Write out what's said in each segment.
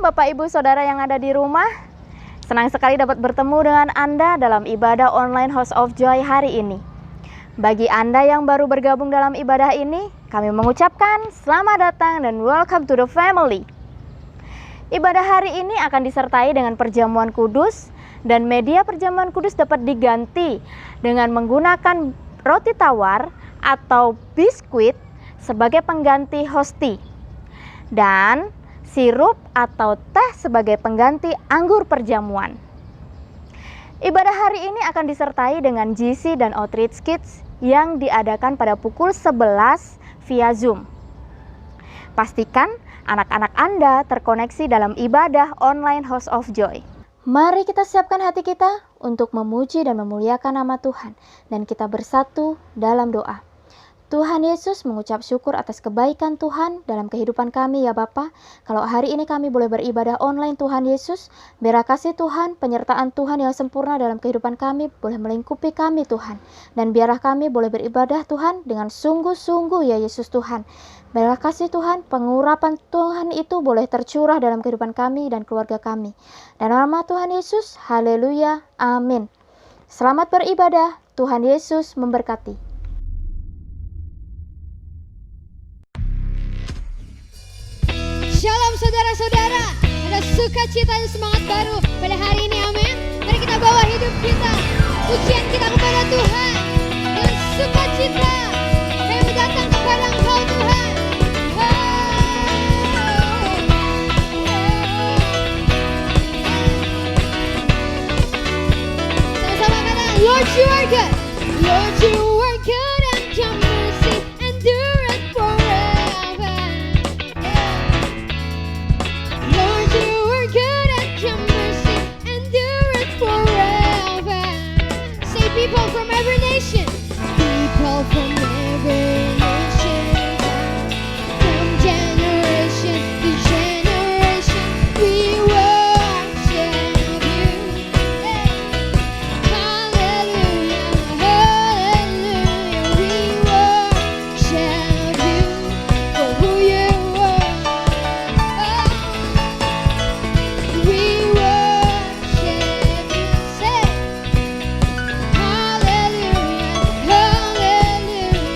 Bapak Ibu Saudara yang ada di rumah. Senang sekali dapat bertemu dengan Anda dalam ibadah online House of Joy hari ini. Bagi Anda yang baru bergabung dalam ibadah ini, kami mengucapkan selamat datang dan welcome to the family. Ibadah hari ini akan disertai dengan perjamuan kudus, dan media perjamuan kudus dapat diganti dengan menggunakan roti tawar atau biskuit sebagai pengganti hosti, dan sirup atau teh sebagai pengganti anggur perjamuan. Ibadah hari ini akan disertai dengan GC dan Outreach Kids yang diadakan pada pukul 11 via Zoom. Pastikan anak-anak Anda terkoneksi dalam ibadah online House of Joy. Mari kita siapkan hati kita untuk memuji dan memuliakan nama Tuhan, dan kita bersatu dalam doa. Tuhan Yesus, mengucap syukur atas kebaikan Tuhan dalam kehidupan kami ya Bapa. Kalau hari ini kami boleh beribadah online Tuhan Yesus, biarlah kasih Tuhan, penyertaan Tuhan yang sempurna dalam kehidupan kami boleh melingkupi kami Tuhan. Dan biarlah kami boleh beribadah Tuhan dengan sungguh-sungguh ya Yesus Tuhan. Biarlah kasih Tuhan, pengurapan Tuhan itu boleh tercurah dalam kehidupan kami dan keluarga kami. Dan nama Tuhan Yesus, haleluya, amin. Selamat beribadah, Tuhan Yesus memberkati. Shalom saudara-saudara, ada sukacita dan semangat baru pada hari ini, amin. Mari kita bawa hidup kita, pujian kita kepada Tuhan dengan sukacita. Kami datang kepada Engkau Tuhan. Sama-sama kata, Lord you are good, Lord you are good, and your mercy endureth forever. Lord, you are good and your mercy endureth forever. Say people from every nation, people from every nation, from generation to generation, we worship you. Hallelujah, hallelujah, we worship you for who you are. We worship you, say hallelujah, hallelujah.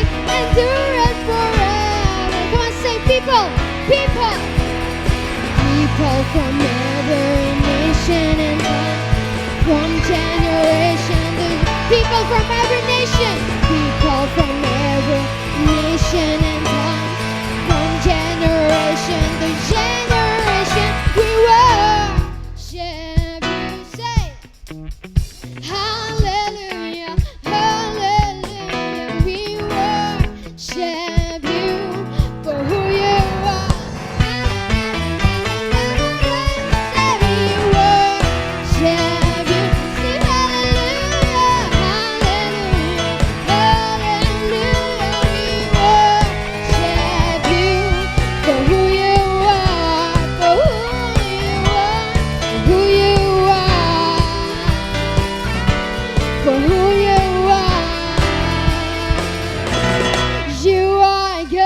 mercy endureth forever. Come on, say people, people, people from every nation and tongue, from generation to people from every nation, people from every nation and tongue, from generation to generation, we worship you. Say, hallelujah, hallelujah, we worship you for who you are. Say, we worship you. Say, hallelujah, hallelujah, hallelujah, we worship you for who you are, for who you are, for who you are, for who you are. You are good.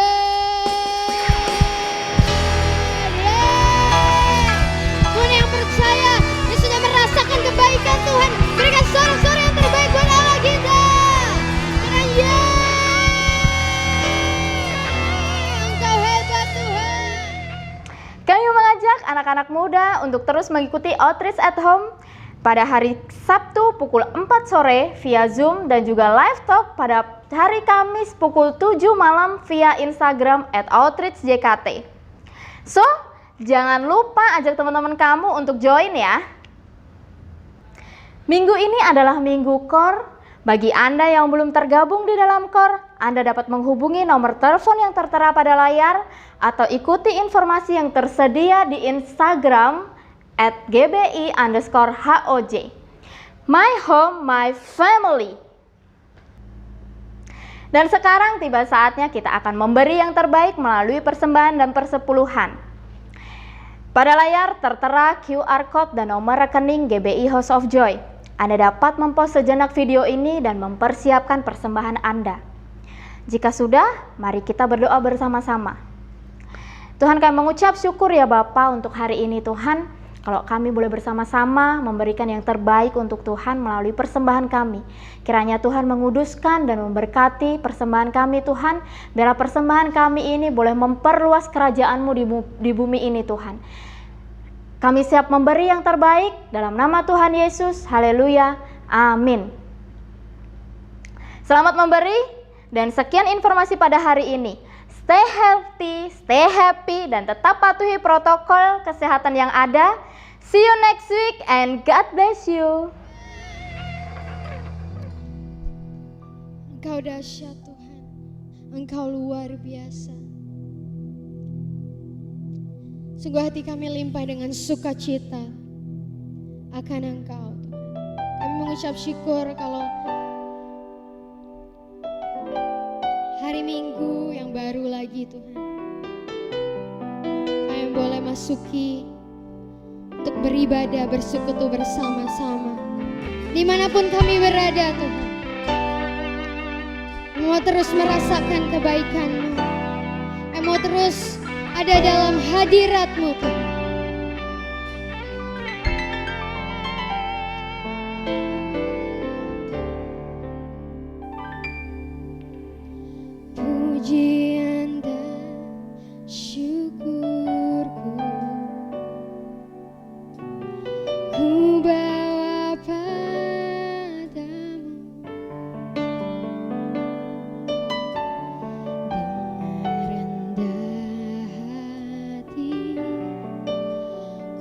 Mana yang percaya, yang sudah merasakan kebaikan Tuhan, berikan sorak-sorak yang terbaik buat Allah kita. Karena ya, Engkau hebat Tuhan. Kami mengajak anak-anak muda untuk terus mengikuti Outreach at Home pada hari Sabtu pukul 4 sore via Zoom dan juga live talk pada hari Kamis pukul 7 malam via Instagram @outreachjkt. So, jangan lupa ajak teman-teman kamu untuk join ya. Minggu ini adalah minggu core. Bagi Anda yang belum tergabung di dalam core, Anda dapat menghubungi nomor telepon yang tertera pada layar atau ikuti informasi yang tersedia di Instagram @gbi_hoj. My home, my family. Dan sekarang tiba saatnya kita akan memberi yang terbaik melalui persembahan dan persepuluhan. Pada layar tertera QR Code dan nomor rekening GBI House of Joy. Anda dapat mempost sejenak video ini dan mempersiapkan persembahan Anda. Jika sudah, mari kita berdoa bersama-sama. Tuhan, kami mengucap syukur ya Bapa untuk hari ini Tuhan. Kalau kami boleh bersama-sama memberikan yang terbaik untuk Tuhan melalui persembahan kami. Kiranya Tuhan menguduskan dan memberkati persembahan kami Tuhan. Biarlah persembahan kami ini boleh memperluas kerajaan-Mu di bumi ini Tuhan. Kami siap memberi yang terbaik dalam nama Tuhan Yesus. Haleluya. Amin. Selamat memberi dan sekian informasi pada hari ini. Stay healthy, stay happy, dan tetap patuhi protokol kesehatan yang ada. See you next week and God bless you. Engkau dahsyat Tuhan, Engkau luar biasa. Sungguh hati kami limpah dengan sukacita akan Engkau Tuhan. Kami mengucap syukur kalau hari Minggu yang baru lagi Tuhan, kami boleh masuki untuk beribadah, bersekutu bersama-sama dimanapun kami berada Tuhan. Kami mau terus merasakan kebaikan-Mu, kami mau terus ada dalam hadirat-Mu Tuhan. Pujian dan syukurku ku bawa padamu dengan rendah hati,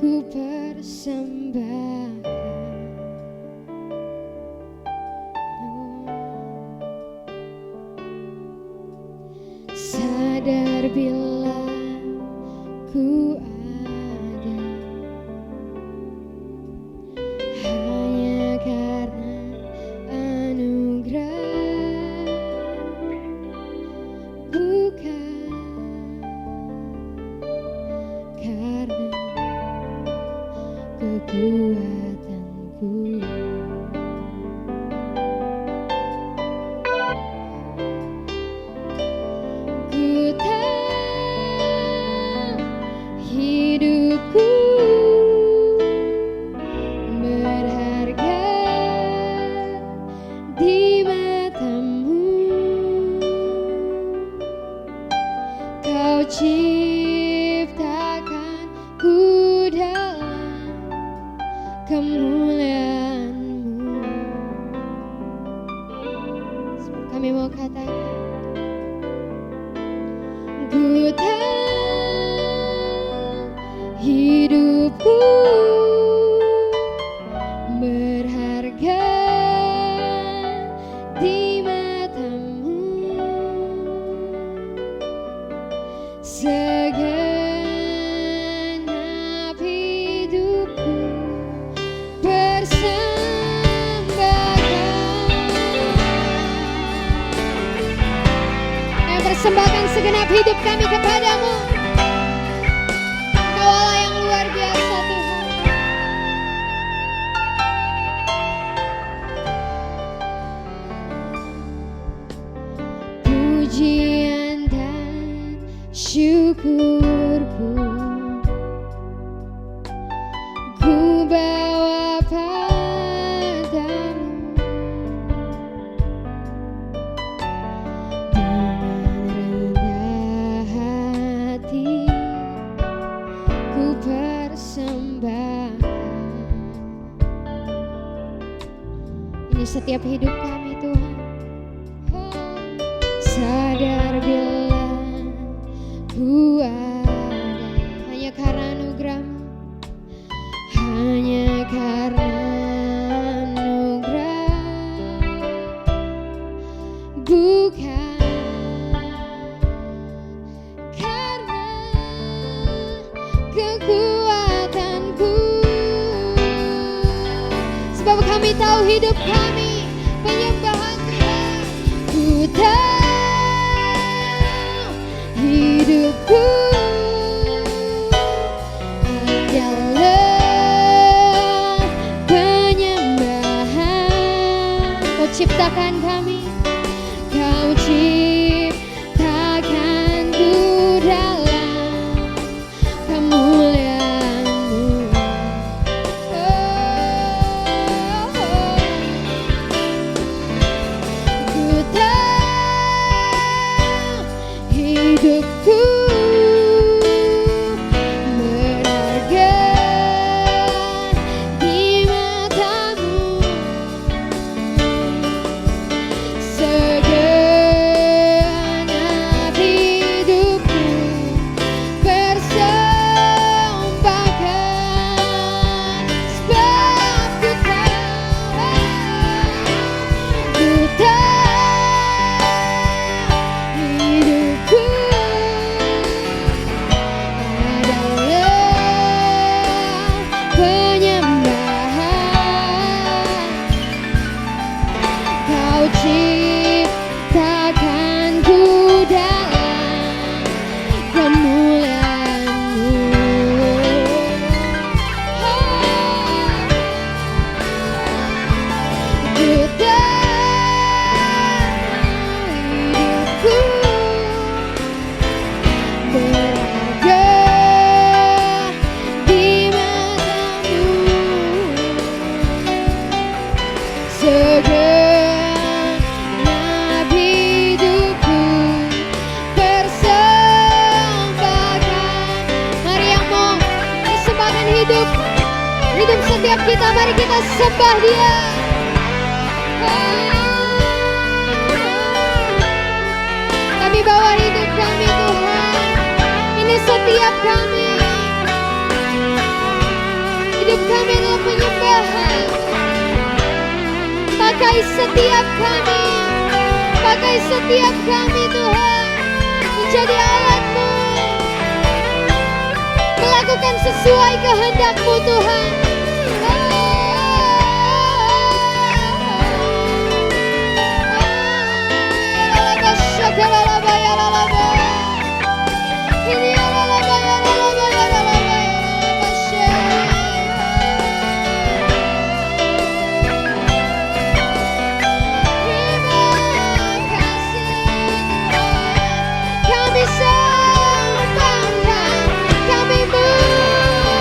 ku persembahkan. Sadar bila ku ada hanya karena anugerah, bukan karena kekuatanku. Ku tahu Kami mau katakan, ku tahu hidupku berharga di matamu. Segenap hidupku persembahkan segenap hidup kami kepadamu. Kau Allah yang luar biasa Tuhan. Pujian dan syukurku ku bawa padamu. Ini setiap hidup kami Tuhan. Sadar bila ku ada hanya karena anugerah-Mu, hanya karena anugerah, bukan karena kekuatanku. Sebab kami tahu hidup kami penyembahan Tuhan. Ku tahu hidupku adalah penyembahan. Kau ciptakan kami, Kau ciptakan ku dalam kemuliaan-Mu. Hidupku berharga di matamu. Segenap hidupku persembahkan. Sebab ku tahu hidupku ciptakan ku dalam kemuliaan-Mu. Ku tahu hidupku berharga di matamu. Segenap hidupku persembahkan. Mari yang mau persembahkan hidup setiap kita, mari kita sembah Dia. Kami bawa hidup kami Tuhan, ini setiap kami. Hidup kami adalah penyembahan. Pakai setiap kami Tuhan menjadi alat-Mu, melakukan sesuai kehendak-Mu Tuhan. Kami sembahkan, kami muliakan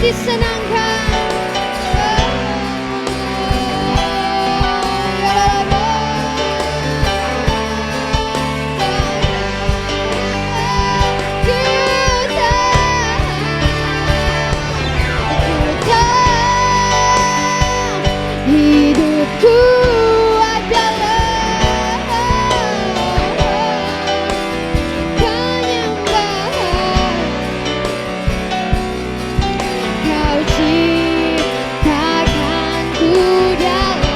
disenangkan. Hidupku adalah penyembahan. Kau ciptakanku dalam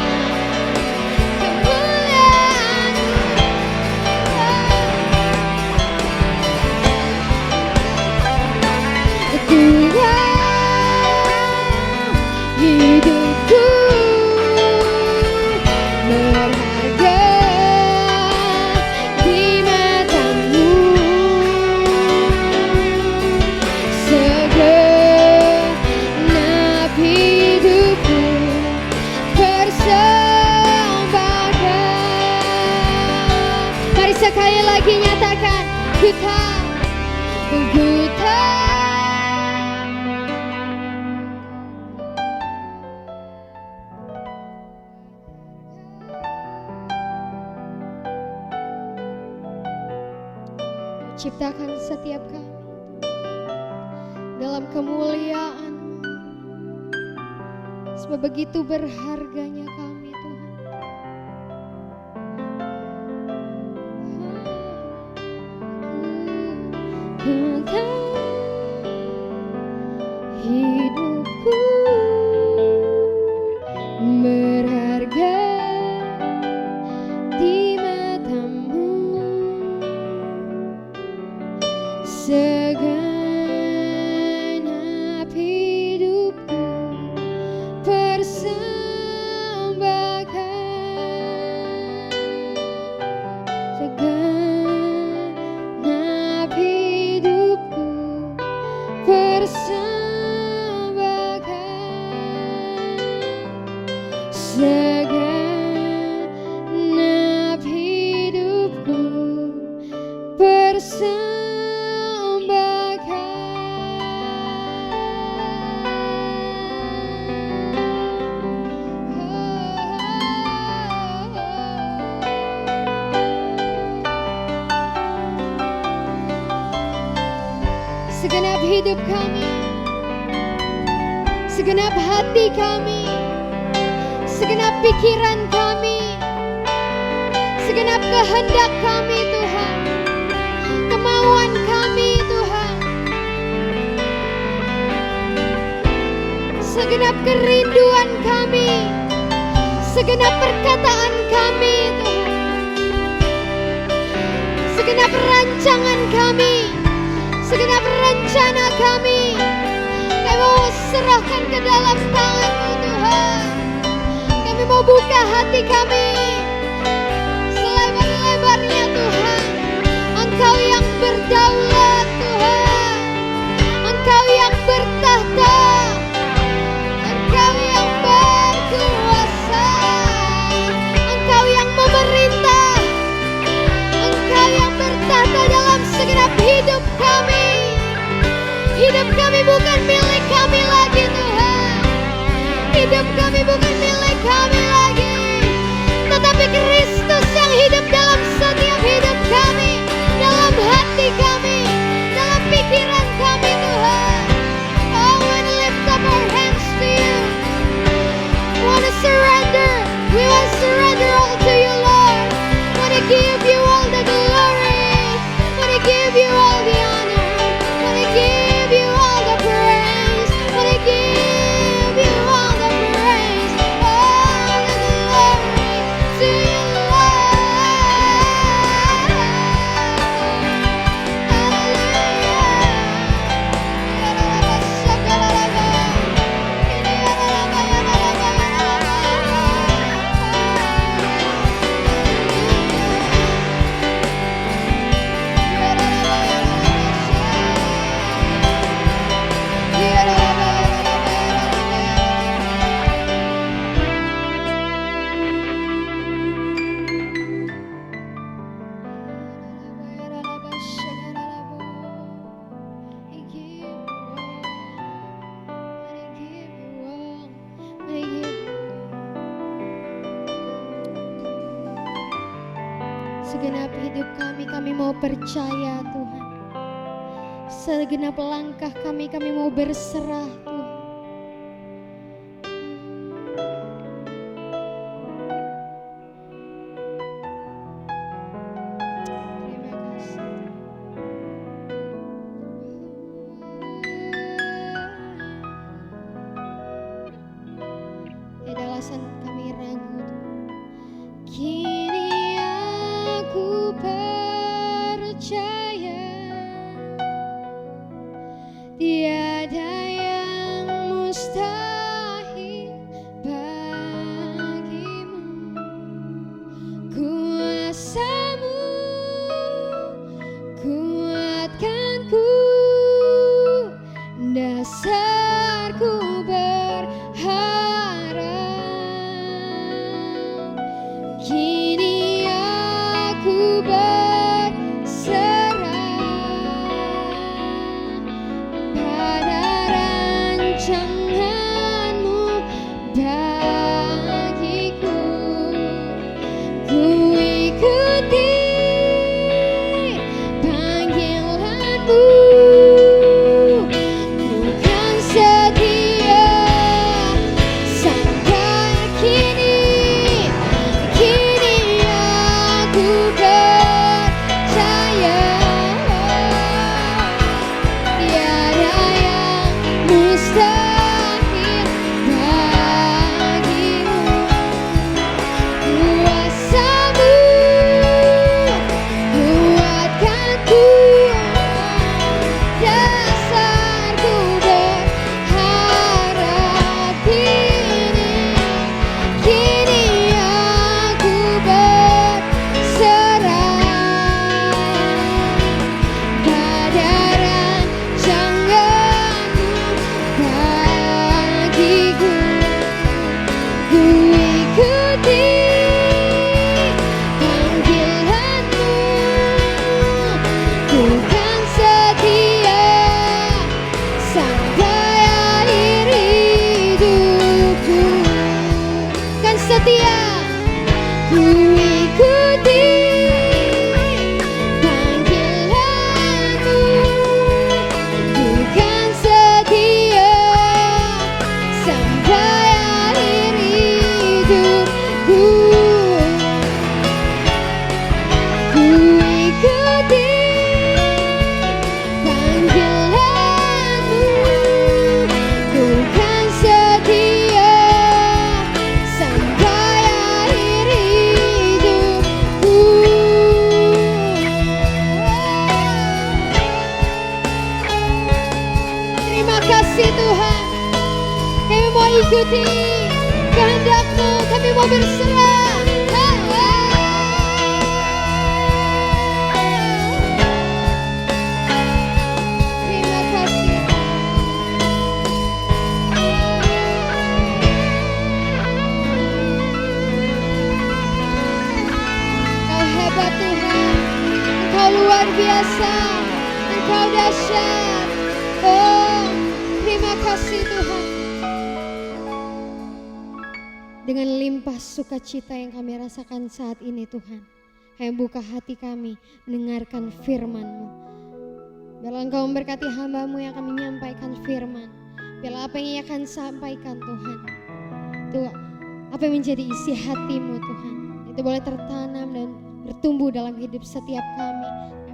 kemuliaan. Tuhan, hidupku berharga di matamu. Segenap hidupku persembahkan. Mari sekali lagi nyatakan, ku tahu, ku tahu. Ciptakan setiap kami dalam kemuliaan, sebab begitu berharganya kami, Tuhan. Ku tahu hidupku berharga di matamu. Segenap hidupku persembahkan. Segenap hidupku persembahkan. Segenap hidupku persembahkan. Segenap hidup kami, segenap hati kami, segenap pikiran kami, segenap kehendak kami, Tuhan, kemauan kami, Tuhan, segenap kerinduan kami, segenap perkataan kami, Tuhan, segenap rancangan kami, segenap rencana kami, kami mau serahkan ke dalam tangan-Mu, Tuhan. Kami mau buka hati kami selebar-lebarnya, Tuhan. Engkau yang berdaulat, Tuhan. Engkau yang bertahta. Engkau yang berkuasa. Engkau yang memerintah. Engkau yang bertahta dalam segenap hidup kami. Hidup kami bukan milik kami lagi, Tuhan. Hidup kami bukan milik kami lagi. segenap hidup kami mau percaya Tuhan. Segenap langkah kami mau berserah Tuhan. Terima kasih. Tidak ada alasan kami ragu Tuhan. Kini aku percaya tiada yang mustahil bagimu. Kuasamu kuatkanku, dasarku berharap. Kini aku berserah pada rancangan-Mu bagiku. Ku ikuti panggilan-Mu, ku kan setia sampai kini. Kini aku percaya tiada yang mustahil bagimu. Kuasa-Mu kuatkanku, dasarku berharap. Kini aku berserah pada rancangan-Mu bagiku. Ku ikuti panggilan-Mu, ku kan setia sampai akhir hidupku. Kan setia, ku ikuti panggilan-Mu, ku kan setia sampai akhir hidupku. Ku ikuti panggilan-Mu, ku kan setia sampai akhir hidupku. Terima kasih Tuhan, kami mau ikuti kehendak-Mu, kami mau berserah. Terima kasih. Engkau hebat Tuhan, Engkau luar biasa, Engkau dahsyat. Oh, terima kasih Tuhan. Dengan limpah sukacita yang kami rasakan saat ini Tuhan, kami buka hati kami mendengarkan firman-Mu. Biarlah Engkau memberkati hamba-Mu yang akan menyampaikan firman. Biarlah apa yang ia akan sampaikan Tuhan, itu apa yang menjadi isi hati-Mu Tuhan, itu boleh tertanam dan bertumbuh dalam hidup setiap kami.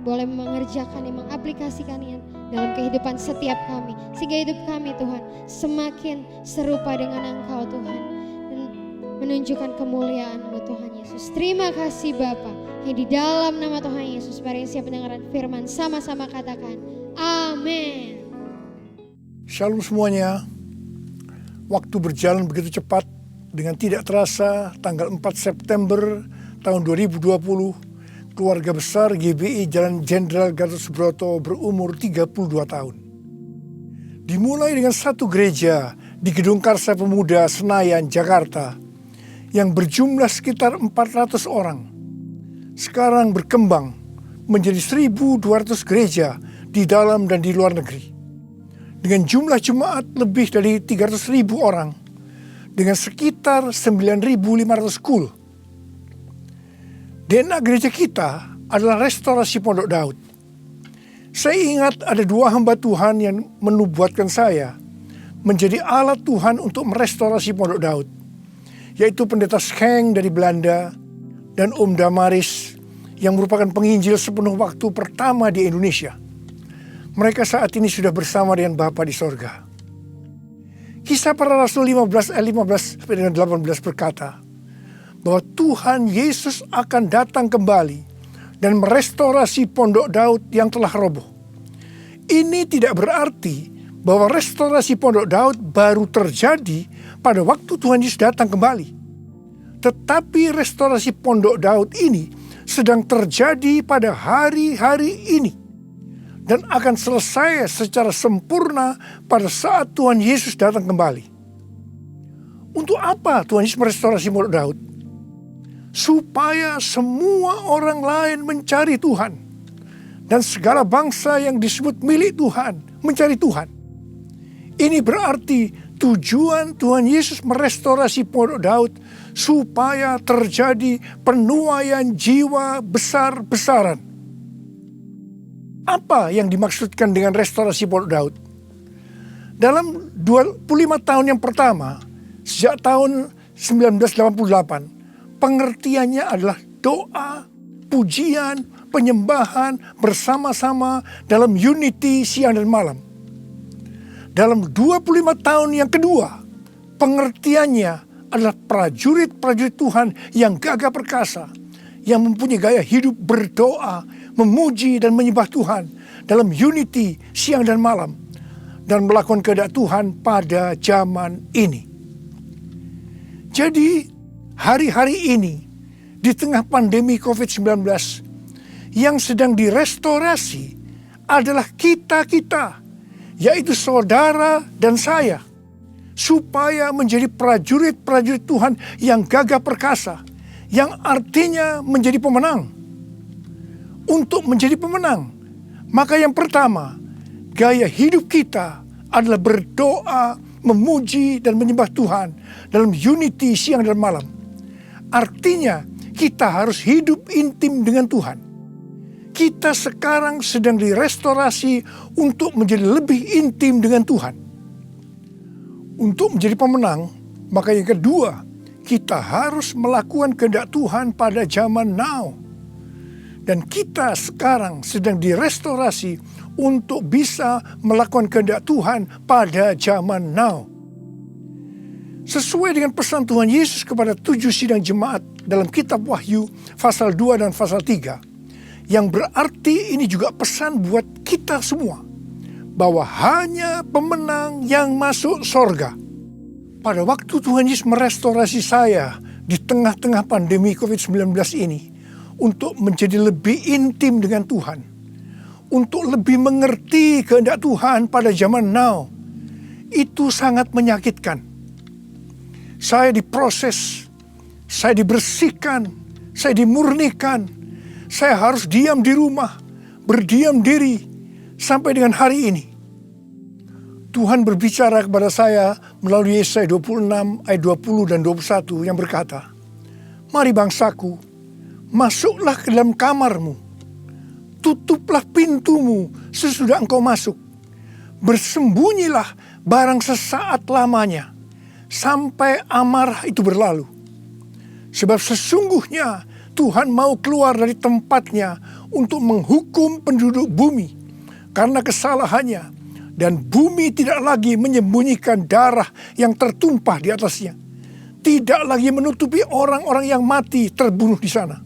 Boleh mengerjakan yang mengaplikasikannya dalam kehidupan setiap kami, sehingga hidup kami Tuhan semakin serupa dengan Engkau Tuhan, dan menunjukkan kemuliaan-Mu Tuhan Yesus. Terima kasih Bapa, yang di dalam nama Tuhan Yesus, mari siap mendengarkan firman, sama-sama katakan amin. Shalom semuanya. Waktu berjalan begitu cepat, dengan tidak terasa tanggal 4 September tahun 2020, keluarga besar GBI Jalan Jenderal Gatot Subroto berumur 32 tahun. Dimulai dengan satu gereja di Gedung Karsa Pemuda Senayan, Jakarta, yang berjumlah sekitar 400 orang. Sekarang berkembang menjadi 1.200 gereja di dalam dan di luar negeri. Dengan jumlah jemaat lebih dari 300.000 orang, dengan sekitar 9.500 school. DNA gereja kita adalah restorasi Pondok Daud. Saya ingat ada 2 hamba Tuhan yang menubuatkan saya menjadi alat Tuhan untuk merestorasi Pondok Daud, yaitu Pendeta Scheng dari Belanda dan Om Damaris yang merupakan penginjil sepenuh waktu pertama di Indonesia. Mereka saat ini sudah bersama dengan Bapa di sorga. Kisah Para Rasul 15 ayat 15 sampai dengan 18 berkata bahwa Tuhan Yesus akan datang kembali dan merestorasi Pondok Daud yang telah roboh. Ini tidak berarti bahwa restorasi Pondok Daud baru terjadi pada waktu Tuhan Yesus datang kembali. Tetapi restorasi Pondok Daud ini sedang terjadi pada hari-hari ini dan akan selesai secara sempurna pada saat Tuhan Yesus datang kembali. Untuk apa Tuhan Yesus merestorasi Pondok Daud? Supaya semua orang lain mencari Tuhan dan segala bangsa yang disebut milik Tuhan mencari Tuhan. Ini berarti tujuan Tuhan Yesus merestorasi Pondok Daud supaya terjadi penuaian jiwa besar-besaran. Apa yang dimaksudkan dengan restorasi Pondok Daud? Dalam 25 tahun yang pertama, sejak tahun 1988, pengertiannya adalah doa, pujian, penyembahan bersama-sama dalam unity siang dan malam. Dalam 25 tahun yang kedua, pengertiannya adalah prajurit-prajurit Tuhan yang gagah perkasa, yang mempunyai gaya hidup berdoa, memuji dan menyembah Tuhan dalam unity siang dan malam, dan melakukan kehendak Tuhan pada zaman ini. Jadi hari-hari ini di tengah pandemi COVID-19 yang sedang direstorasi adalah kita-kita, yaitu saudara dan saya, supaya menjadi prajurit-prajurit Tuhan yang gagah perkasa, yang artinya menjadi pemenang. Untuk menjadi pemenang, maka yang pertama, gaya hidup kita adalah berdoa, memuji dan menyembah Tuhan dalam unity siang dan malam. Artinya kita harus hidup intim dengan Tuhan. Kita sekarang sedang direstorasi untuk menjadi lebih intim dengan Tuhan. Untuk menjadi pemenang, maka yang kedua, kita harus melakukan kehendak Tuhan pada zaman now. Dan kita sekarang sedang direstorasi untuk bisa melakukan kehendak Tuhan pada zaman now. Sesuai dengan pesan Tuhan Yesus kepada 7 sidang jemaat dalam kitab Wahyu pasal 2 dan pasal 3. Yang berarti ini juga pesan buat kita semua. Bahwa hanya pemenang yang masuk sorga. Pada waktu Tuhan Yesus merestorasi saya di tengah-tengah pandemi COVID-19 ini, untuk menjadi lebih intim dengan Tuhan, untuk lebih mengerti kehendak Tuhan pada zaman now, itu sangat menyakitkan. Saya diproses, saya dibersihkan, saya dimurnikan, saya harus diam di rumah, berdiam diri sampai dengan hari ini. Tuhan berbicara kepada saya melalui Yesaya 26 ayat 20 dan 21 yang berkata, "Mari bangsaku, masuklah ke dalam kamarmu, tutuplah pintumu sesudah engkau masuk, bersembunyilah barang sesaat lamanya, sampai amarah itu berlalu. Sebab sesungguhnya Tuhan mau keluar dari tempatnya untuk menghukum penduduk bumi karena kesalahannya, dan bumi tidak lagi menyembunyikan darah yang tertumpah di atasnya, tidak lagi menutupi orang-orang yang mati terbunuh di sana."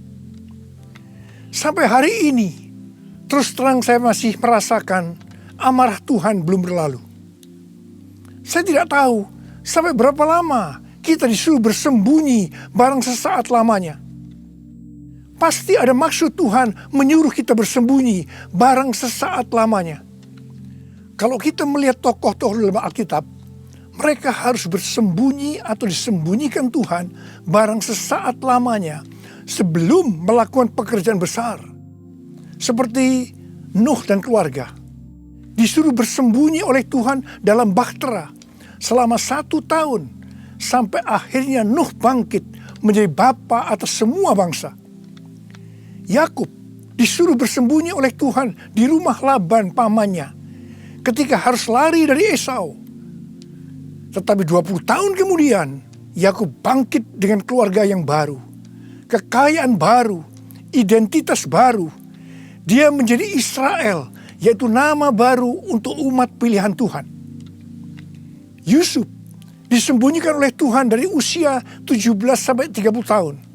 Sampai hari ini, terus terang saya masih merasakan amarah Tuhan belum berlalu. Saya tidak tahu sampai berapa lama kita disuruh bersembunyi barang sesaat lamanya. Pasti ada maksud Tuhan menyuruh kita bersembunyi barang sesaat lamanya. Kalau kita melihat tokoh-tokoh dalam Alkitab, mereka harus bersembunyi atau disembunyikan Tuhan barang sesaat lamanya sebelum melakukan pekerjaan besar. Seperti Nuh dan keluarga. Disuruh bersembunyi oleh Tuhan dalam bahtera selama 1 tahun. Sampai akhirnya Nuh bangkit menjadi bapa atas semua bangsa. Yakub disuruh bersembunyi oleh Tuhan di rumah Laban pamannya ketika harus lari dari Esau. Tetapi 20 tahun kemudian, Yakub bangkit dengan keluarga yang baru, kekayaan baru, identitas baru. Dia menjadi Israel, yaitu nama baru untuk umat pilihan Tuhan. Yusuf disembunyikan oleh Tuhan dari usia 17-30 tahun.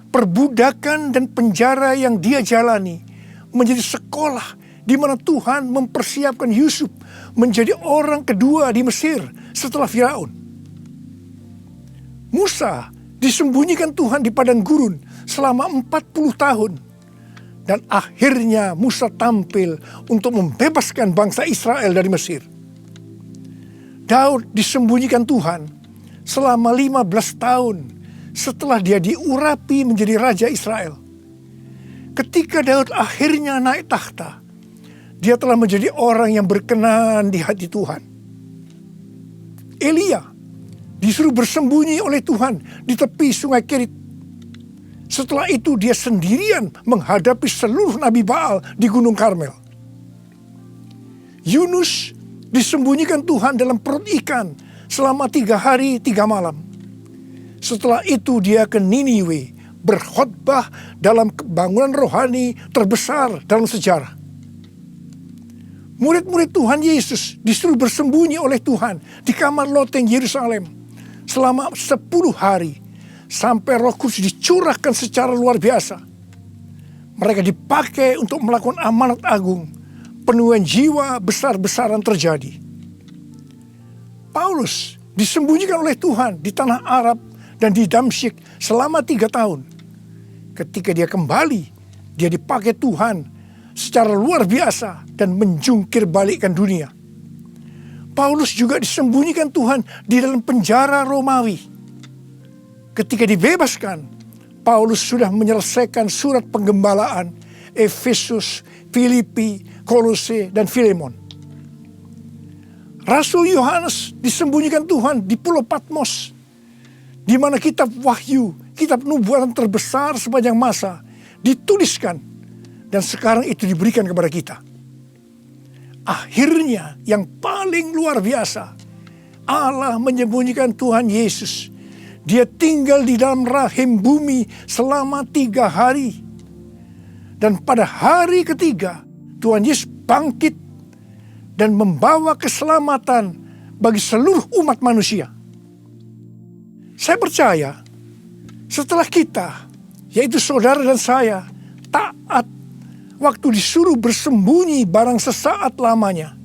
Perbudakan dan penjara yang dia jalani menjadi sekolah di mana Tuhan mempersiapkan Yusuf menjadi orang kedua di Mesir setelah Firaun. Musa disembunyikan Tuhan di padang gurun selama 40 tahun. Dan akhirnya Musa tampil untuk membebaskan bangsa Israel dari Mesir. Daud disembunyikan Tuhan selama 15 tahun setelah dia diurapi menjadi raja Israel. Ketika Daud akhirnya naik takhta, dia telah menjadi orang yang berkenan di hati Tuhan. Elia disuruh bersembunyi oleh Tuhan di tepi sungai Kerit. Setelah itu dia sendirian menghadapi seluruh Nabi Baal di Gunung Karmel. Yunus disembunyikan Tuhan dalam perut ikan selama 3 hari 3 malam. Setelah itu dia ke Niniwe berkhotbah dalam kebangunan rohani terbesar dalam sejarah. Murid-murid Tuhan Yesus disuruh bersembunyi oleh Tuhan di kamar loteng Yerusalem selama 10 hari. Sampai Roh Kudus dicurahkan secara luar biasa. Mereka dipakai untuk melakukan amanat agung. Penuaian jiwa besar-besaran terjadi. Paulus disembunyikan oleh Tuhan di tanah Arab dan di Damsyik selama 3 tahun. Ketika dia kembali, dia dipakai Tuhan secara luar biasa dan menjungkir balikkan dunia. Paulus juga disembunyikan Tuhan di dalam penjara Romawi. Ketika dibebaskan, Paulus sudah menyelesaikan surat penggembalaan Efesus, Filipi, Kolose, dan Filemon. Rasul Yohanes disembunyikan Tuhan di Pulau Patmos, di mana kitab Wahyu, kitab nubuatan terbesar sepanjang masa, dituliskan dan sekarang itu diberikan kepada kita. Akhirnya yang paling luar biasa, Allah menyembunyikan Tuhan Yesus. Dia tinggal di dalam rahim bumi selama 3 hari. Dan pada hari ketiga, Tuhan Yesus bangkit dan membawa keselamatan bagi seluruh umat manusia. Saya percaya setelah kita, yaitu saudara dan saya, taat waktu disuruh bersembunyi barang sesaat lamanya.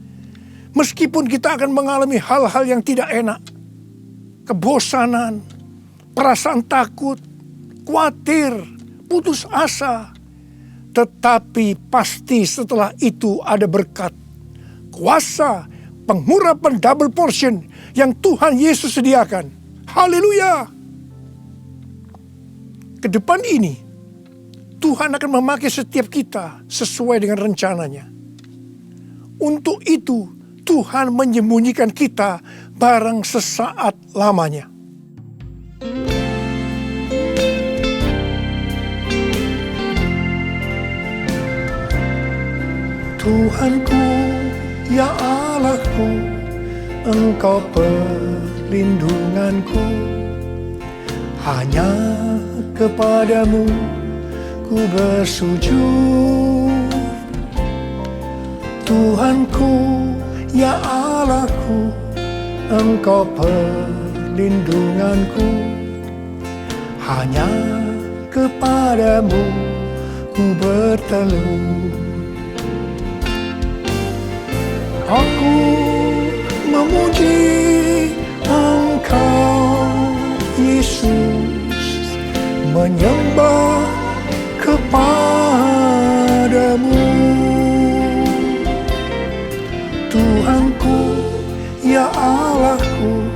Meskipun kita akan mengalami hal-hal yang tidak enak, kebosanan, perasaan takut, khawatir, putus asa. Tetapi pasti setelah itu ada berkat, kuasa, pengurapan double portion yang Tuhan Yesus sediakan. Haleluya! Ke depan ini, Tuhan akan memakai setiap kita sesuai dengan rencananya. Untuk itu, Tuhan menyembunyikan kita barang sesaat lamanya. Tuhanku, ya Allahku, Engkau perlindunganku. Hanya kepadamu ku bersujud. Tuhanku, ya Allahku, Engkau perlindunganku. Hanya kepadamu ku bertelut. Aku memuji Engkau, Yesus, menyembah kepadamu. Tuhanku, ya Allahku,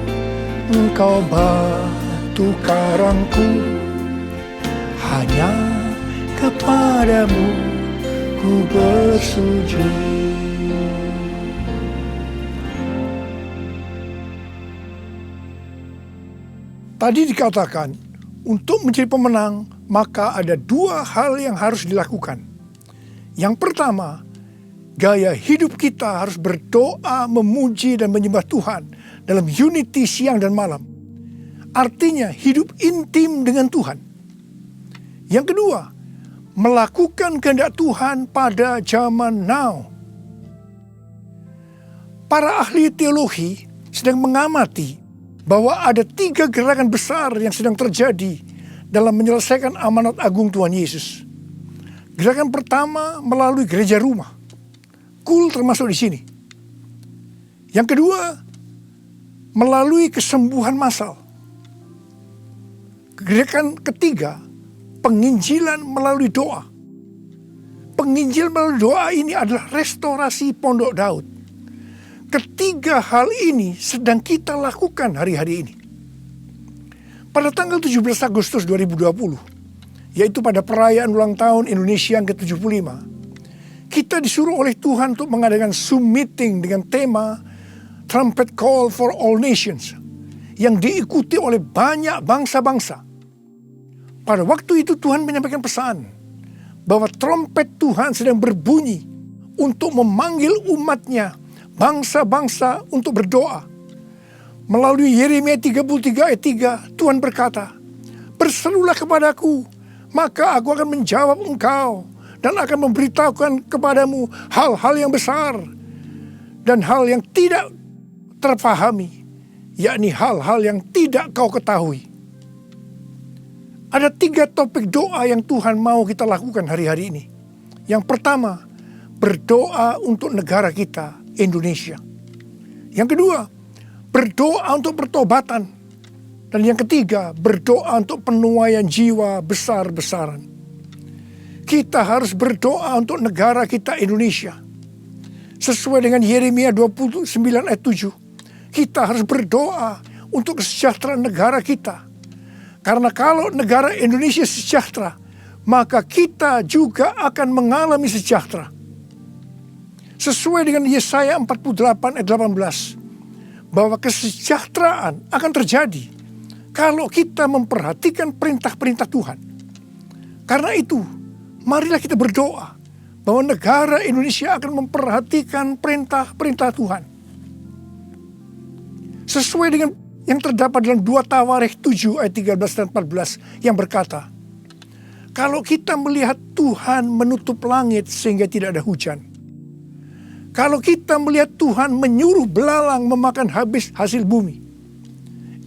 Engkau batu karangku. Hanya kepadamu ku bersujud. Tadi dikatakan, untuk menjadi pemenang, maka ada dua hal yang harus dilakukan. Yang pertama, gaya hidup kita harus berdoa, memuji dan menyembah Tuhan dalam unity siang dan malam. Artinya hidup intim dengan Tuhan. Yang kedua, melakukan kehendak Tuhan pada zaman now. Para ahli teologi sedang mengamati bahwa ada 3 gerakan besar yang sedang terjadi dalam menyelesaikan amanat agung Tuhan Yesus. Gerakan pertama melalui gereja rumah. Kul termasuk di sini. Yang kedua, melalui kesembuhan massal. Gerakan ketiga, penginjilan melalui doa. Penginjilan melalui doa ini adalah restorasi Pondok Daud. Ketiga hal ini sedang kita lakukan hari-hari ini. Pada tanggal 17 Agustus 2020, yaitu pada perayaan ulang tahun Indonesia yang ke-75, kita disuruh oleh Tuhan untuk mengadakan Zoom meeting dengan tema Trumpet Call for All Nations yang diikuti oleh banyak bangsa-bangsa. Pada waktu itu Tuhan menyampaikan pesan bahwa trompet Tuhan sedang berbunyi untuk memanggil umatnya, bangsa-bangsa untuk berdoa. Melalui Yeremia 33 ayat 3, Tuhan berkata, "Berserulah kepadaku, maka aku akan menjawab engkau dan akan memberitahukan kepadamu hal-hal yang besar dan hal yang tidak terpahami, yakni hal-hal yang tidak kau ketahui." Ada 3 topik doa yang Tuhan mau kita lakukan hari-hari ini. Yang pertama, berdoa untuk negara kita, Indonesia. Yang kedua, berdoa untuk pertobatan. Dan yang ketiga, berdoa untuk penuaian jiwa besar-besaran. Kita harus berdoa untuk negara kita, Indonesia. Sesuai dengan Yeremia 29 ayat 7, kita harus berdoa untuk kesejahteraan negara kita. Karena kalau negara Indonesia sejahtera, maka kita juga akan mengalami sejahtera. Sesuai dengan Yesaya 48 ayat 18, bahwa kesejahteraan akan terjadi kalau kita memperhatikan perintah-perintah Tuhan. Karena itu, marilah kita berdoa bahwa negara Indonesia akan memperhatikan perintah-perintah Tuhan. Sesuai dengan yang terdapat dalam 2 Tawarikh 7 ayat 13 dan 14 yang berkata, kalau kita melihat Tuhan menutup langit sehingga tidak ada hujan, kalau kita melihat Tuhan menyuruh belalang memakan habis hasil bumi,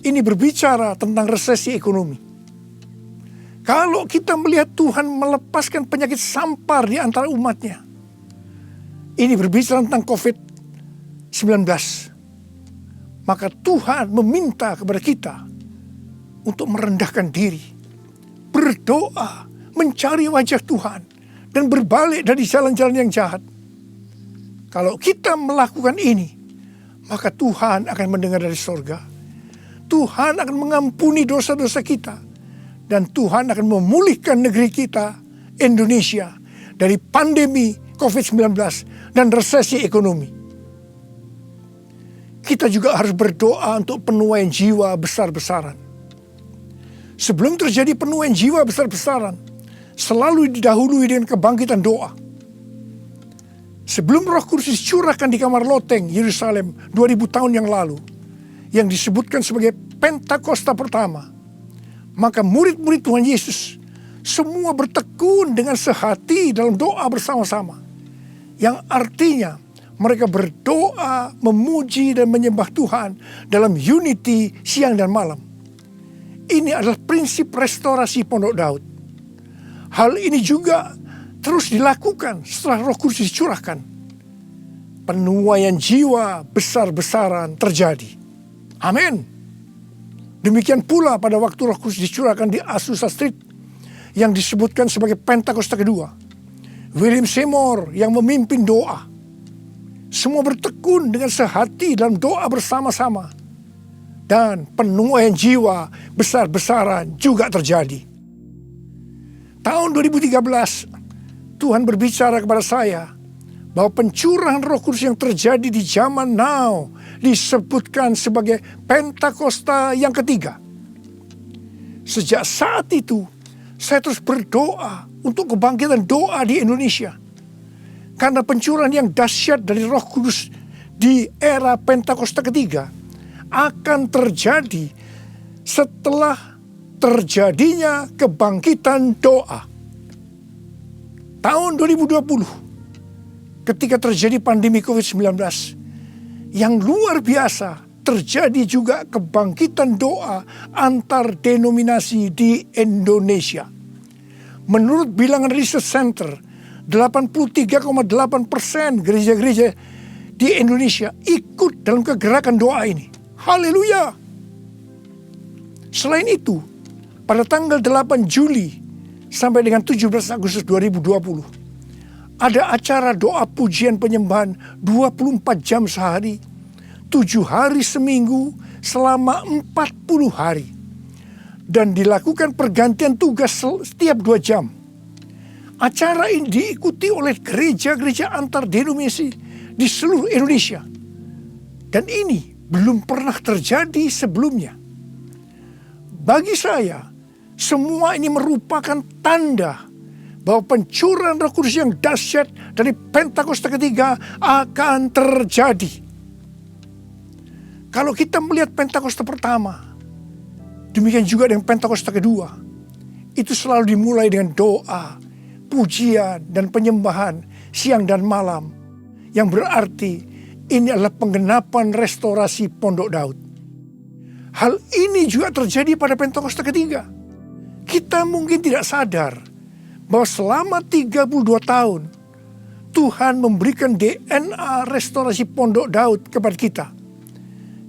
ini berbicara tentang resesi ekonomi. Kalau kita melihat Tuhan melepaskan penyakit sampar di antara umatnya, ini berbicara tentang COVID-19. Maka Tuhan meminta kepada kita untuk merendahkan diri, berdoa, mencari wajah Tuhan, dan berbalik dari jalan-jalan yang jahat. Kalau kita melakukan ini, maka Tuhan akan mendengar dari sorga. Tuhan akan mengampuni dosa-dosa kita. Dan Tuhan akan memulihkan negeri kita, Indonesia, dari pandemi COVID-19 dan resesi ekonomi. Kita juga harus berdoa untuk penuaian jiwa besar-besaran. Sebelum terjadi penuaian jiwa besar-besaran, selalu didahului dengan kebangkitan doa. Sebelum Roh Kudus dicurahkan di kamar loteng Yerusalem 2000 tahun yang lalu, yang disebutkan sebagai Pentakosta pertama, maka murid-murid Tuhan Yesus semua bertekun dengan sehati dalam doa bersama-sama, yang artinya mereka berdoa, memuji dan menyembah Tuhan dalam unity siang dan malam. Ini adalah prinsip restorasi Pondok Daud. Hal ini juga terus dilakukan setelah Roh Kudus dicurahkan. Penuaian jiwa besar-besaran terjadi. Amin. Demikian pula pada waktu Roh Kudus dicurahkan di Azusa Street yang disebutkan sebagai Pentakosta kedua. William Seymour yang memimpin doa. Semua bertekun dengan sehati dalam doa bersama-sama. Dan penuaian jiwa besar-besaran juga terjadi. Tahun 2013, Tuhan berbicara kepada saya bahwa pencurahan Roh Kudus yang terjadi di zaman now disebutkan sebagai Pentakosta yang ketiga. Sejak saat itu, saya terus berdoa untuk kebangkitan doa di Indonesia. Karena pencurahan yang dahsyat dari Roh Kudus di era Pentakosta ketiga akan terjadi setelah terjadinya kebangkitan doa. Tahun 2020, ketika terjadi pandemi COVID-19, yang luar biasa, terjadi juga kebangkitan doa antar denominasi di Indonesia. Menurut bilangan Research Center, 83,8% gereja-gereja di Indonesia ikut dalam kegerakan doa ini. Haleluya! Selain itu, pada tanggal 8 Juli sampai dengan 17 Agustus 2020, ada acara doa pujian penyembahan 24 jam sehari, 7 hari seminggu, selama 40 hari. Dan dilakukan pergantian tugas setiap 2 jam. Acara ini diikuti oleh gereja-gereja antar denominasi di seluruh Indonesia. Dan ini belum pernah terjadi sebelumnya. Bagi saya, semua ini merupakan tanda bahwa pencurahan Roh Kudus yang dahsyat dari Pentakosta ketiga akan terjadi. Kalau kita melihat Pentakosta pertama, demikian juga dengan Pentakosta kedua, itu selalu dimulai dengan doa, pujian, dan penyembahan siang dan malam, yang berarti ini adalah penggenapan restorasi Pondok Daud. Hal ini juga terjadi pada Pentakosta ketiga. Kita mungkin tidak sadar bahwa selama 32 tahun Tuhan memberikan DNA restorasi Pondok Daud kepada kita.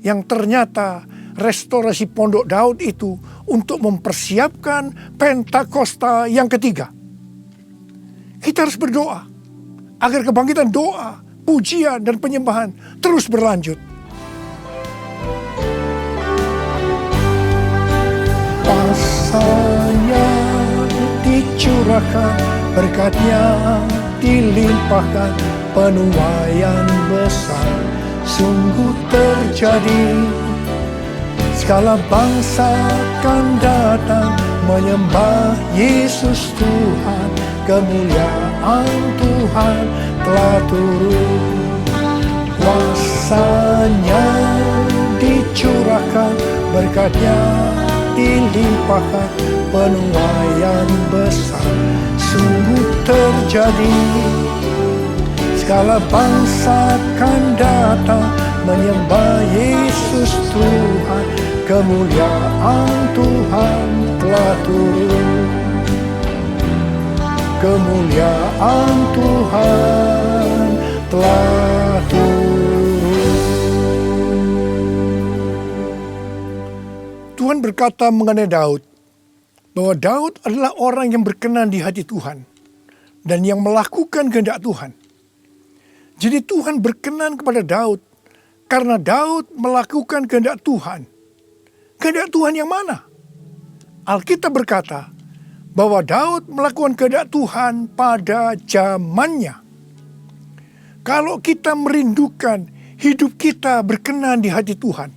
Yang ternyata restorasi Pondok Daud itu untuk mempersiapkan Pentakosta yang ketiga. Kita harus berdoa agar kebangkitan doa, pujian, dan penyembahan terus berlanjut. Kuasa-Nya dicurahkan, berkat-Nya dilimpahkan, penuaian besar sungguh terjadi. Segala bangsa akan datang menyembah Yesus Tuhan, kemuliaan Tuhan telah turun. Kuasa-Nya dicurahkan, berkat-Nya dilimpahkan, penuaian besar sungguh terjadi. Segala bangsa akan datang menyembah Yesus Tuhan, kemuliaan Tuhan telah turun. Kemuliaan Tuhan telah turun. Tuhan berkata mengenai Daud, bahwa Daud adalah orang yang berkenan di hati Tuhan dan yang melakukan kehendak Tuhan. Jadi Tuhan berkenan kepada Daud karena Daud melakukan kehendak Tuhan. Kehendak Tuhan yang mana? Alkitab berkata bahwa Daud melakukan kehendak Tuhan pada zamannya. Kalau kita merindukan hidup kita berkenan di hati Tuhan,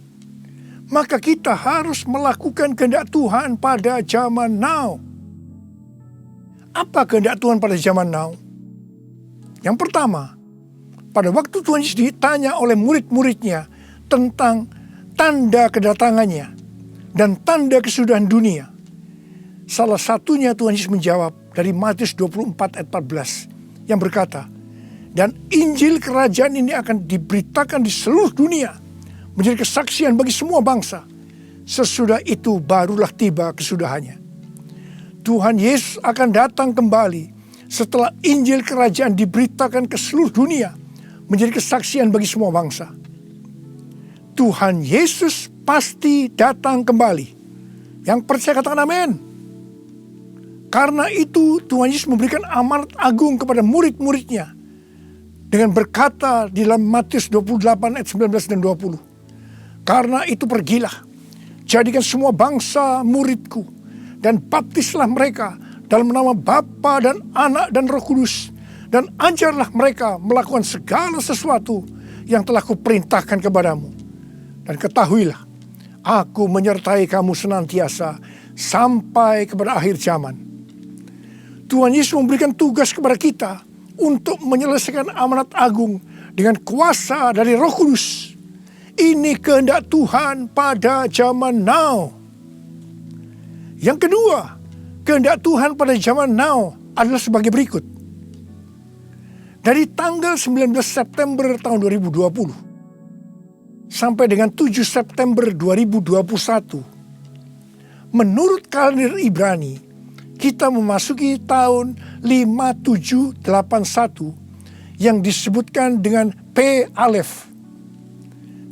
maka kita harus melakukan kehendak Tuhan pada zaman now. Apa kehendak Tuhan pada zaman now? Yang pertama, pada waktu Tuhan Yesus ditanya oleh murid-muridnya tentang tanda kedatangannya dan tanda kesudahan dunia, salah satunya Tuhan Yesus menjawab dari Matius 24 ayat 14 yang berkata, dan Injil kerajaan ini akan diberitakan di seluruh dunia menjadi kesaksian bagi semua bangsa. Sesudah itu barulah tiba kesudahannya. Tuhan Yesus akan datang kembali setelah Injil kerajaan diberitakan ke seluruh dunia menjadi kesaksian bagi semua bangsa. Tuhan Yesus pasti datang kembali. Yang percaya katakan amin. Karena itu Tuhan Yesus memberikan amanat agung kepada murid-muridnya dengan berkata di dalam Matius 28 ayat 19 dan 20. Karena itu pergilah, jadikan semua bangsa muridku dan baptislah mereka dalam nama Bapa dan Anak dan Roh Kudus, dan ajarlah mereka melakukan segala sesuatu yang telah kuperintahkan kepadamu. Dan ketahuilah, aku menyertai kamu senantiasa sampai kepada akhir zaman. Tuhan Yesus memberikan tugas kepada kita untuk menyelesaikan amanat agung dengan kuasa dari Roh Kudus. Ini kehendak Tuhan pada zaman now. Yang kedua, kehendak Tuhan pada zaman now adalah sebagai berikut. Dari tanggal 19 September tahun 2020 sampai dengan 7 September 2021, menurut kalender Ibrani, kita memasuki tahun 5781 yang disebutkan dengan P Alef.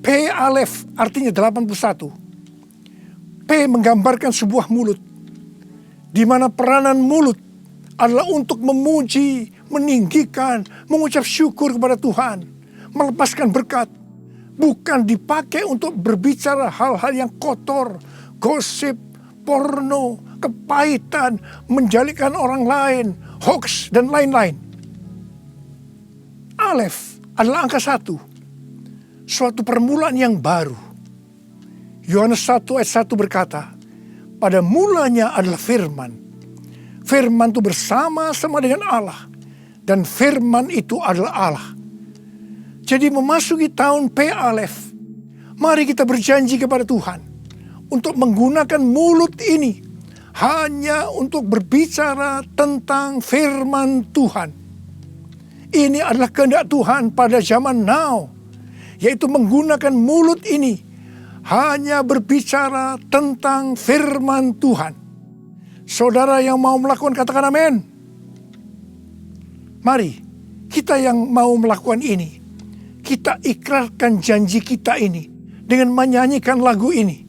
P Alef artinya 81. P menggambarkan sebuah mulut, di mana peranan mulut adalah untuk memuji, meninggikan, mengucap syukur kepada Tuhan, melepaskan berkat, bukan dipakai untuk berbicara hal-hal yang kotor, gosip, porno, kepahitan, menjalikan orang lain, hoax, dan lain-lain. Alef adalah angka 1, suatu permulaan yang baru. Yohanes 1 ayat 1 berkata, pada mulanya adalah firman. Firman itu bersama-sama dengan Allah, dan firman itu adalah Allah. Jadi memasuki tahun P Alef, mari kita berjanji kepada Tuhan untuk menggunakan mulut ini hanya untuk berbicara tentang firman Tuhan. Ini adalah kehendak Tuhan pada zaman now, yaitu menggunakan mulut ini hanya berbicara tentang firman Tuhan. Saudara yang mau melakukan, katakan amin. Mari kita yang mau melakukan ini, kita ikrarkan janji kita ini dengan menyanyikan lagu ini.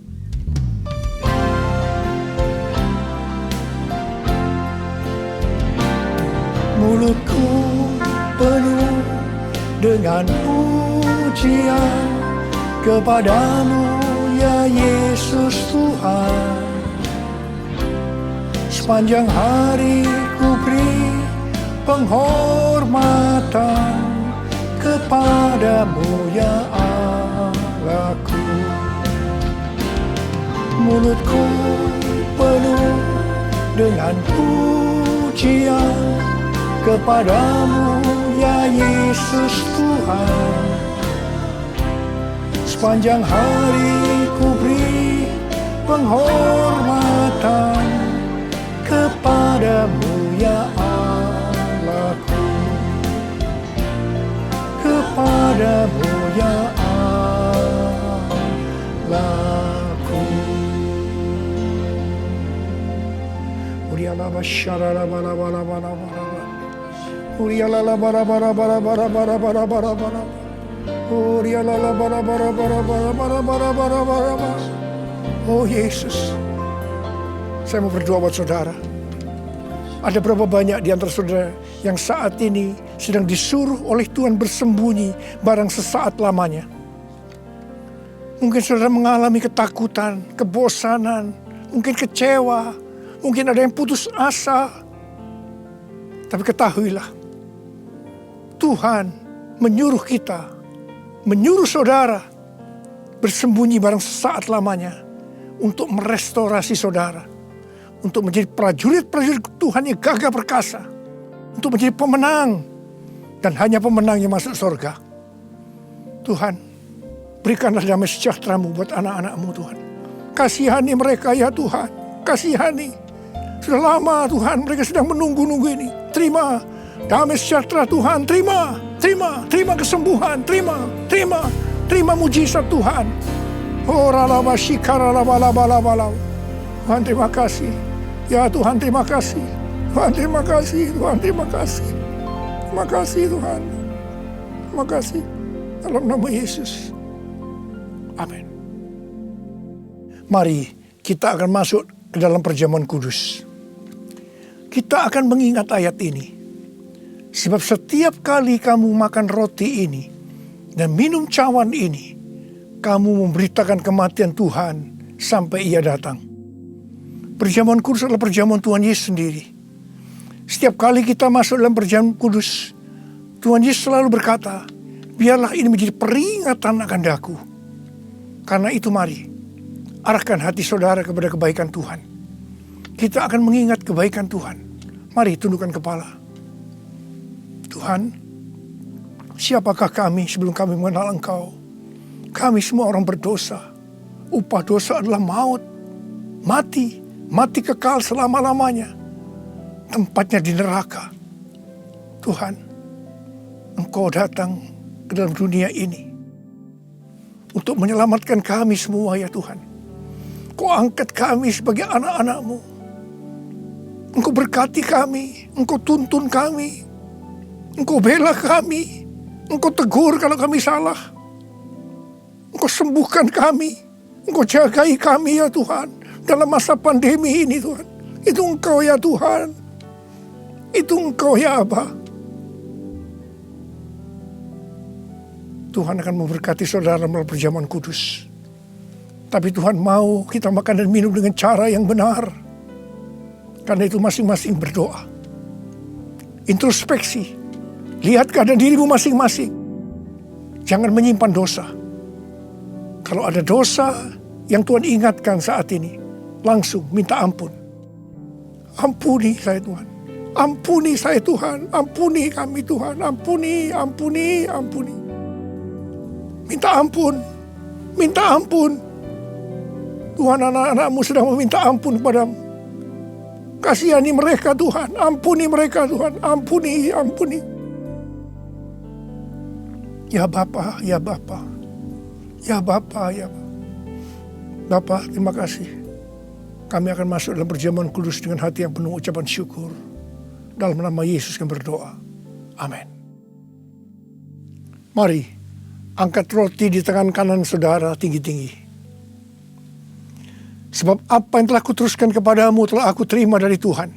Mulutku penuh dengan pujian kepadamu ya Yesus Tuhan. Sepanjang hari ku beri penghormatan kepadamu ya Allahku. Mulutku penuh dengan pujian kepadamu ya Yesus Tuhan. Sepanjang hari ku beri penghormatan kepadamu ya Allahku. Kepadamu ya Allahku. Uriala basyarala bala bala bala bala. Uriala bara bara bara bara bara bara bara bara. Uriala bara bara bara bara bara bara bara bara. Oh Yesus, saya mau berdoa buat saudara. Ada berapa banyak di antara saudara yang saat ini sedang disuruh oleh Tuhan bersembunyi barang sesaat lamanya. Mungkin saudara mengalami ketakutan, kebosanan, mungkin kecewa, mungkin ada yang putus asa. Tapi ketahuilah, Tuhan menyuruh kita, menyuruh saudara bersembunyi barang sesaat lamanya untuk merestorasi saudara, untuk menjadi prajurit-prajurit Tuhan yang gagah perkasa, untuk menjadi pemenang, dan hanya pemenang yang masuk surga. Tuhan, berikanlah damai sejahtera-Mu buat anak-anak-Mu Tuhan. Kasihani mereka ya Tuhan, kasihani. Sudah lama Tuhan mereka sedang menunggu-nunggu ini. Terima damai sejahtera Tuhan, terima kesembuhan, terima mujizat Tuhan. Oh ralabashikarabalabalabalau. Tuhan terima kasih. Ya Tuhan terima kasih. Tuhan terima kasih. Tuhan terima kasih. Terima kasih Tuhan. Terima kasih. Dalam nama Yesus. Amin. Mari kita akan masuk ke dalam perjamuan kudus. Kita akan mengingat ayat ini. Sebab setiap kali kamu makan roti ini dan minum cawan ini, kamu memberitakan kematian Tuhan sampai Ia datang. Perjamuan kudus adalah perjamuan Tuhan Yesus sendiri. Setiap kali kita masuk dalam perjamuan kudus, Tuhan Yesus selalu berkata, biarlah ini menjadi peringatan akan daku. Karena itu mari, arahkan hati saudara kepada kebaikan Tuhan. Kita akan mengingat kebaikan Tuhan. Mari tundukkan kepala. Tuhan, siapakah kami sebelum kami mengenal Engkau? Kami semua orang berdosa. Upah dosa adalah maut. Mati kekal selama-lamanya. Tempatnya di neraka. Tuhan, Engkau datang ke dalam dunia ini untuk menyelamatkan kami semua ya Tuhan. Kau angkat kami sebagai anak-anak-Mu. Engkau berkati kami, Engkau tuntun kami, Engkau bela kami, Engkau tegur kalau kami salah. Engkau sembuhkan kami, Engkau jagai kami ya Tuhan. Dalam masa pandemi ini Tuhan. Itu Engkau ya Tuhan. Itu Engkau ya Aba. Tuhan akan memberkati saudara melalui perjamuan kudus. Tapi Tuhan mau kita makan dan minum dengan cara yang benar. Karena itu masing-masing berdoa. Introspeksi. Lihat keadaan dirimu masing-masing. Jangan menyimpan dosa. Kalau ada dosa yang Tuhan ingatkan saat ini, langsung minta ampun. Ampuni saya Tuhan. Ampuni saya Tuhan. Ampuni kami Tuhan. Ampuni. Minta ampun. Minta ampun. Tuhan, anak-anak-Mu sedang meminta ampun kepadamu. Kasihani mereka Tuhan. Ampuni mereka Tuhan. Ampuni. Ya Bapa, ya Bapa. Ya Bapa, ya Bapa. Bapa, terima kasih. Kami akan masuk dalam perjamuan kudus dengan hati yang penuh ucapan syukur. Dalam nama Yesus kami berdoa. Amin. Mari, angkat roti di tangan kanan saudara tinggi-tinggi. Sebab apa yang telah kuteruskan kepadamu telah aku terima dari Tuhan.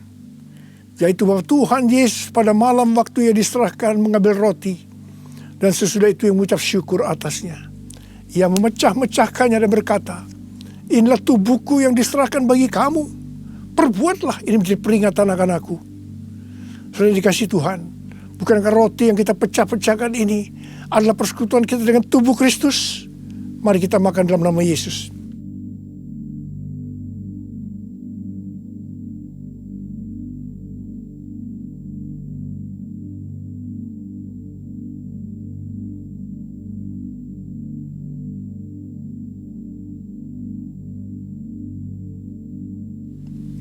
Yaitu bahwa Tuhan Yesus pada malam waktu Ia diserahkan mengambil roti. Dan sesudah itu yang mengucap syukur atasnya. Ia memecah-mecahkannya dan berkata, inilah tubuhku yang diserahkan bagi kamu. Perbuatlah ini menjadi peringatan akan aku. Sudah dikasih Tuhan. Bukankah roti yang kita pecah-pecahkan ini adalah persekutuan kita dengan tubuh Kristus? Mari kita makan dalam nama Yesus.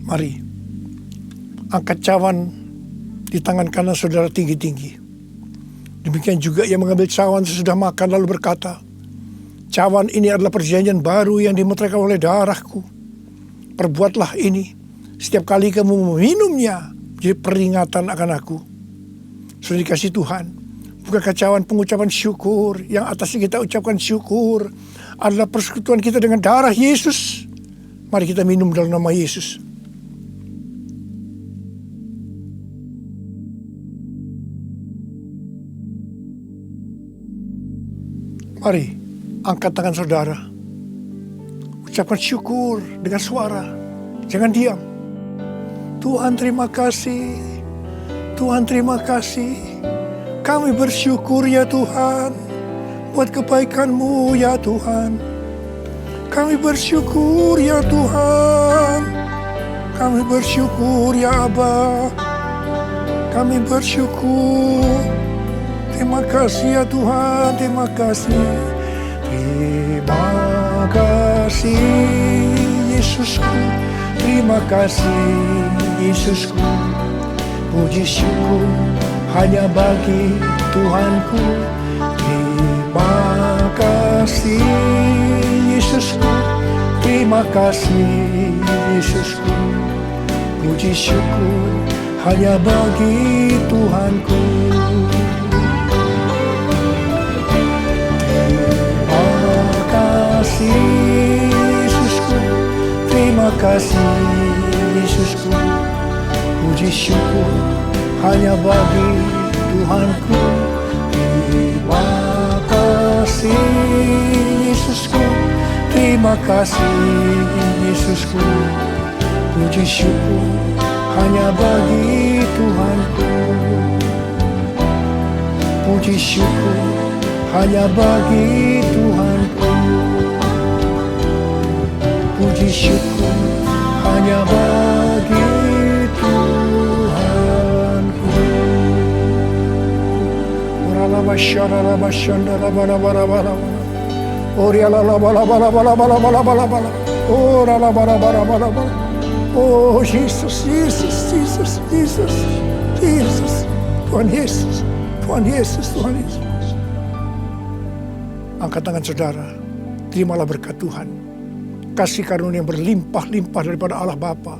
Mari, angkat cawan di tangan kanan saudara tinggi-tinggi. Demikian juga ia mengambil cawan sesudah makan lalu berkata, cawan ini adalah perjanjian baru yang dimeteraikan oleh darahku. Perbuatlah ini setiap kali kamu meminumnya, jadi peringatan akan aku. Sudah dikasih Tuhan, bukankah cawan pengucapan syukur yang atasnya kita ucapkan syukur adalah persekutuan kita dengan darah Yesus? Mari kita minum dalam nama Yesus. Mari, angkat tangan saudara. Ucapkan syukur dengan suara. Jangan diam. Tuhan terima kasih. Tuhan terima kasih. Kami bersyukur ya Tuhan. Buat kebaikan-Mu ya Tuhan. Kami bersyukur ya Tuhan. Kami bersyukur ya Aba. Kami bersyukur. Terima kasih ya Tuhan, terima kasih. Terima kasih Yesusku. Terima kasih Yesusku. Puji syukur hanya bagi Tuhanku. Terima kasih Yesusku. Terima kasih Yesusku. Puji syukur hanya bagi Tuhanku. Yesusku, terima kasih Yesusku. Puji syukur hanya bagi Tuhanku. Terima kasih Yesusku. Terima kasih Yesusku. Puji syukur hanya bagi Tuhanku. Puji syukur hanya bagi Tuhanku. Puji syukur hanya bagi Tuhan. Oh Yesus, Yesus, Yesus, Yesus, Yesus, Tuhan Yesus, Tuhan Yesus, Tuhan Yesus. Angkat tangan saudara, terimalah berkat Tuhan. Kasih karunia yang berlimpah-limpah daripada Allah Bapa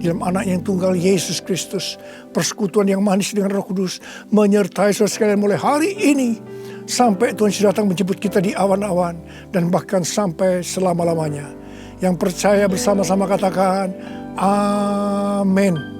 dalam anak yang tunggal Yesus Kristus. Persekutuan yang manis dengan Roh Kudus menyertai saudara sekalian mulai hari ini sampai Tuhan Yesus datang menjemput kita di awan-awan dan bahkan sampai selama-lamanya. Yang percaya bersama-sama katakan amin.